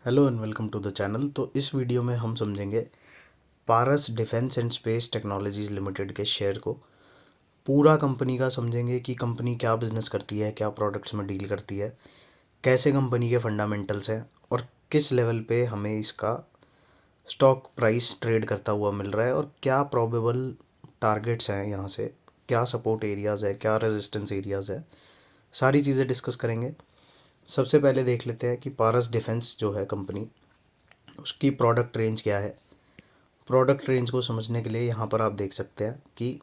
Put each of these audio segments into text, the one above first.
Hello and welcome to the channel. तो इस video में हम समझेंगे Paras defence and space technologies limited के शेयर को। पूरा कंपनी का समझेंगे कि कंपनी क्या बिजनेस करती है, क्या प्रोडक्ट्स में डील करती है, कैसे कंपनी के फंडामेंटल्स हैं और किस लेवल पे हमें इसका स्टॉक प्राइस ट्रेड करता हुआ मिल रहा है और क्या प्रोबेबल टारगेट्स हैं यहाँ से, क्या सपोर्ट एरियाज़ है, क्या रेजिस्टेंस एरियाज़ है, सारी चीज़ें डिस्कस करेंगे। सबसे पहले देख लेते हैं कि पारस डिफेंस जो है कंपनी, उसकी प्रोडक्ट रेंज क्या है। प्रोडक्ट रेंज को समझने के लिए यहाँ पर आप देख सकते हैं कि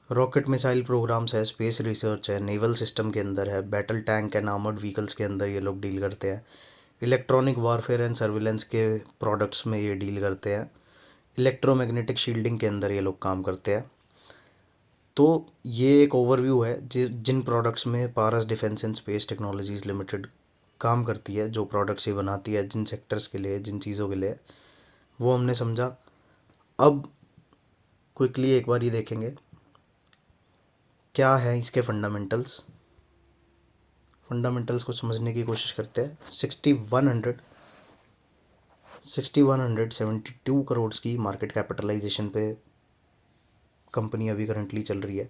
रॉकेट मिसाइल प्रोग्राम्स है, स्पेस रिसर्च है, नेवल सिस्टम के अंदर है, battle tank and armoured vehicles के अंदर ये लोग डील करते हैं, इलेक्ट्रॉनिक वारफेयर एंड सर्विलेंस के प्रोडक्ट्स में ये डील करते हैं, इलेक्ट्रोमैग्नेटिक शील्डिंग के अंदर ये लोग काम करते हैं। तो ये एक ओवरव्यू है जिन प्रोडक्ट्स में Paras defence and space technologies limited काम करती है, जो प्रोडक्ट्स ये बनाती है, जिन सेक्टर्स के लिए, जिन चीज़ों के लिए, वो हमने समझा। अब क्विकली एक बार ये देखेंगे क्या है इसके फंडामेंटल्स को समझने की कोशिश करते हैं। 6172 करोड़ की मार्केट कैपिटलाइजेशन पे कंपनी अभी करंटली चल रही है।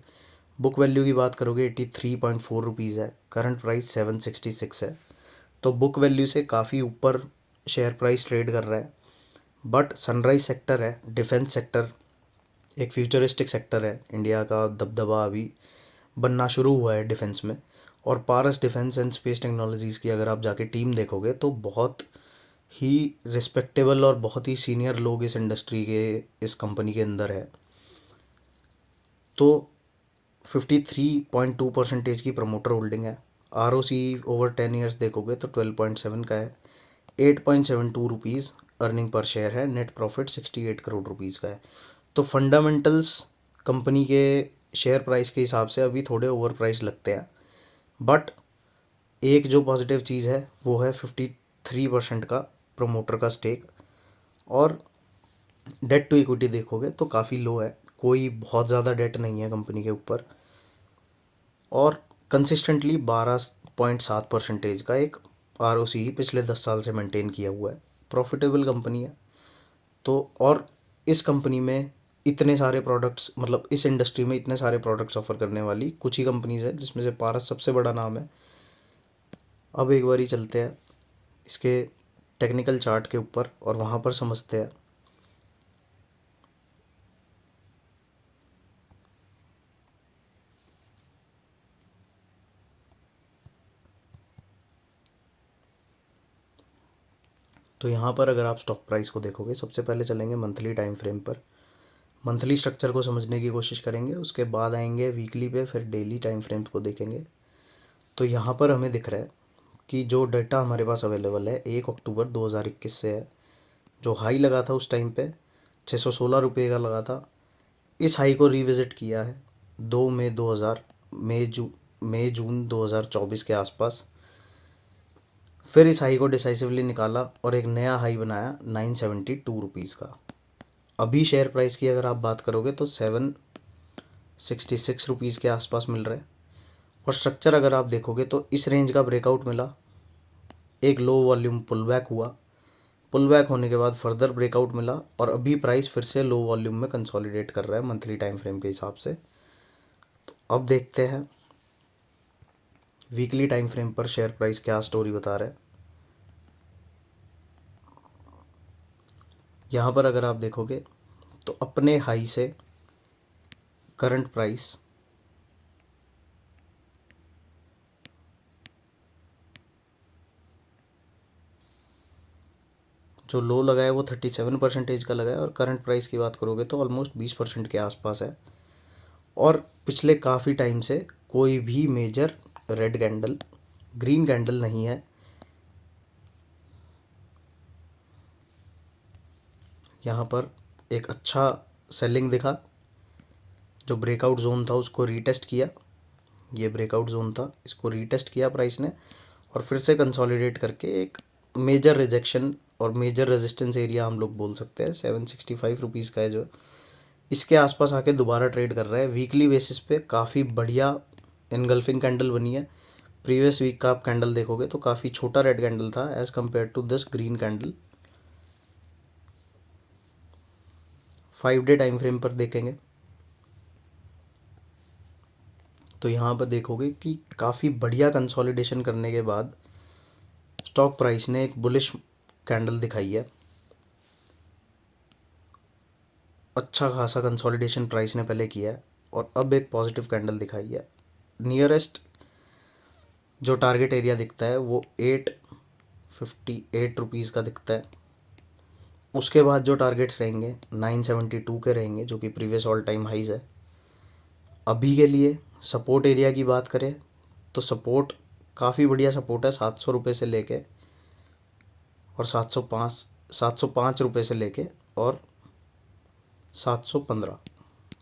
बुक वैल्यू की बात करोगे 83.4 रुपीज़ है, करंट प्राइस 766 है। तो बुक वैल्यू से काफ़ी ऊपर शेयर प्राइस ट्रेड कर रहा है। बट सनराइज सेक्टर है, डिफेंस सेक्टर एक फ्यूचरिस्टिक सेक्टर है, इंडिया का दबदबा अभी बनना शुरू हुआ है डिफेंस में। और पारस डिफेंस एंड स्पेस टेक्नोलॉजीज़ की अगर आप जाके टीम देखोगे तो बहुत ही रिस्पेक्टेबल और बहुत ही सीनियर लोग इस इंडस्ट्री के, इस कंपनी के अंदर है। तो 53.2% की प्रमोटर होल्डिंग है। ROC ओवर 10 ईयर्स देखोगे तो 12.7 का है। 8.72 रुपीज़ अर्निंग पर शेयर है। नेट प्रॉफिट 68 करोड़ रुपीज़ का है। तो फंडामेंटल्स कंपनी के शेयर प्राइस के हिसाब से अभी थोड़े ओवर प्राइस लगते हैं। बट एक जो पॉजिटिव चीज़ है वो है 53% का प्रमोटर का स्टेक। और डेट टू इक्विटी देखोगे तो काफ़ी लो है, कोई बहुत ज़्यादा डेट नहीं है कंपनी के ऊपर। और कंसिस्टेंटली 12.7% का एक ROC पिछले 10 साल से मेंटेन किया हुआ है। प्रॉफिटेबल कंपनी है। तो और इस कंपनी में इतने सारे प्रोडक्ट्स, मतलब इस इंडस्ट्री में इतने सारे प्रोडक्ट्स ऑफर करने वाली कुछ ही कंपनीज है, जिसमें से पारस सबसे बड़ा नाम है। अब एक बार ही चलते हैं इसके टेक्निकल चार्ट के ऊपर और वहाँ पर समझते हैं। तो यहाँ पर अगर आप स्टॉक प्राइस को देखोगे, सबसे पहले चलेंगे मंथली टाइम फ्रेम पर। मंथली स्ट्रक्चर को समझने की कोशिश करेंगे, उसके बाद आएंगे वीकली पे, फिर डेली टाइम फ्रेम को देखेंगे। तो यहाँ पर हमें दिख रहा है कि जो डाटा हमारे पास अवेलेबल है 1 अक्टूबर 2021 से है। जो हाई लगा था उस टाइम पे 616 रुपये का लगा था। इस हाई को रिविज़िट किया है 2 मई 2000 मई जून 2024 के आसपास। फिर इस हाई को डिसाइसिवली निकाला और एक नया हाई बनाया 972 रुपीज़ का। अभी शेयर प्राइस की अगर आप बात करोगे तो 766 रुपीज़ के आसपास मिल रहा है। और स्ट्रक्चर अगर आप देखोगे तो इस रेंज का ब्रेकआउट मिला, एक लो वॉल्यूम पुल बैक हुआ, पुल बैक होने के बाद फर्दर ब्रेकआउट मिला और अभी प्राइस फिर से लो वॉल्यूम में कंसोलिडेट कर रहा है मंथली टाइम फ्रेम के हिसाब से। तो अब देखते हैं वीकली टाइम फ्रेम पर शेयर प्राइस क्या स्टोरी बता रहा है। यहाँ पर अगर आप देखोगे तो अपने हाई से करंट प्राइस जो लो लगा है वो 37% का लगा है और करंट प्राइस की बात करोगे तो ऑलमोस्ट 20% के आसपास है। और पिछले काफ़ी टाइम से कोई भी major red candle, green candle नहीं है। यहाँ पर एक अच्छा सेलिंग दिखा, जो ब्रेकआउट जोन था उसको रीटेस्ट किया। ये ब्रेकआउट जोन था, इसको रीटेस्ट किया प्राइस ने और फिर से कंसोलिडेट करके एक मेजर रिजेक्शन और मेजर रेजिस्टेंस एरिया हम लोग बोल सकते हैं 765 रुपीज़ का है, जो इसके आसपास आके दोबारा ट्रेड कर रहा है। वीकली बेसिस पे काफ़ी बढ़िया इनगल्फिंग कैंडल बनी है। प्रीवियस वीक का आप कैंडल देखोगे तो काफ़ी छोटा रेड कैंडल था as compare to this green candle. 5 day time frame पर देखेंगे तो यहाँ पर देखोगे कि काफ़ी बढ़िया कंसोलिडेशन करने के बाद स्टॉक प्राइस ने एक बुलिश कैंडल दिखाई है। अच्छा खासा कंसोलिडेशन प्राइस ने पहले किया है और अब एक पॉजिटिव कैंडल दिखाई है। नियरेस्ट जो टारगेट एरिया दिखता है वो 858 रुपीज़ का दिखता है। उसके बाद जो टारगेट्स रहेंगे 972 के रहेंगे, जो कि प्रीवियस ऑल टाइम हाइज है। अभी के लिए सपोर्ट एरिया की बात करें तो सपोर्ट काफ़ी बढ़िया सपोर्ट है 700 रुपये से लेके और 705 रुपये से लेके और 715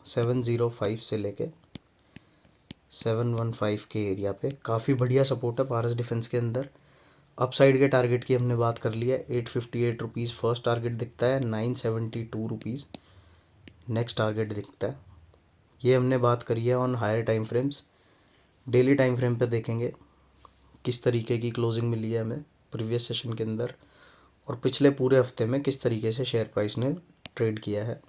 705 से लेके 715 के एरिया पे काफ़ी बढ़िया सपोर्ट है पारस डिफेंस के अंदर। अपसाइड के टारगेट की हमने बात कर ली है। 858 रुपीज़ फर्स्ट टारगेट दिखता है, 972 रुपीज़ नेक्स्ट टारगेट दिखता है। ये हमने बात करी है on higher time frames. Daily time frame पे देखेंगे किस तरीके की क्लोजिंग मिली है हमें प्रीवियस सेशन के अंदर और पिछले पूरे हफ्ते में किस तरीके से शेयर प्राइस ने ट्रेड किया है।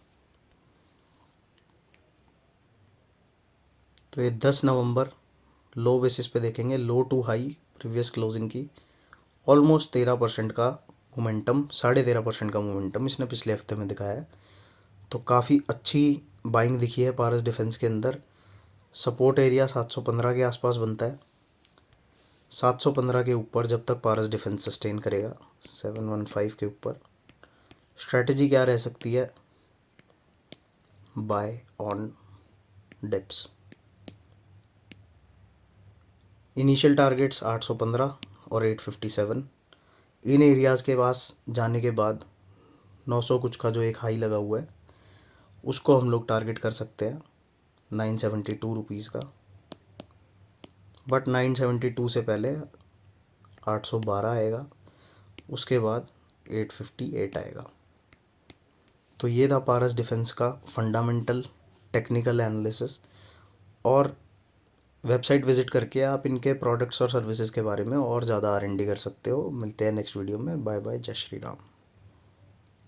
तो ये 10 नवंबर लो बेसिस पे देखेंगे, लो टू हाई प्रीवियस क्लोजिंग की ऑलमोस्ट 13% का मोमेंटम, 13.5% का मोमेंटम इसने पिछले हफ्ते में दिखाया है। तो काफ़ी अच्छी बाइंग दिखी है पारस डिफेंस के अंदर। सपोर्ट एरिया 715 के आसपास बनता है। 715 के ऊपर जब तक पारस डिफेंस सस्टेन करेगा 715 के ऊपर, स्ट्रैटेजी क्या रह सकती है? Buy on dips. Initial targets 815 और 857। इन एरियाज़ के पास जाने के बाद 900 कुछ का जो एक हाई लगा हुआ है उसको हम लोग टारगेट कर सकते हैं 972 रुपीज़ का। बट 972 से पहले 812 आएगा, उसके बाद 858 आएगा। तो ये था पारस डिफेंस का फंडामेंटल टेक्निकल एनालिसिस। और वेबसाइट विजिट करके आप इनके प्रोडक्ट्स और सर्विसेज के बारे में और ज़्यादा R&D कर सकते हो। मिलते हैं नेक्स्ट वीडियो में। बाय बाय, जय श्री राम।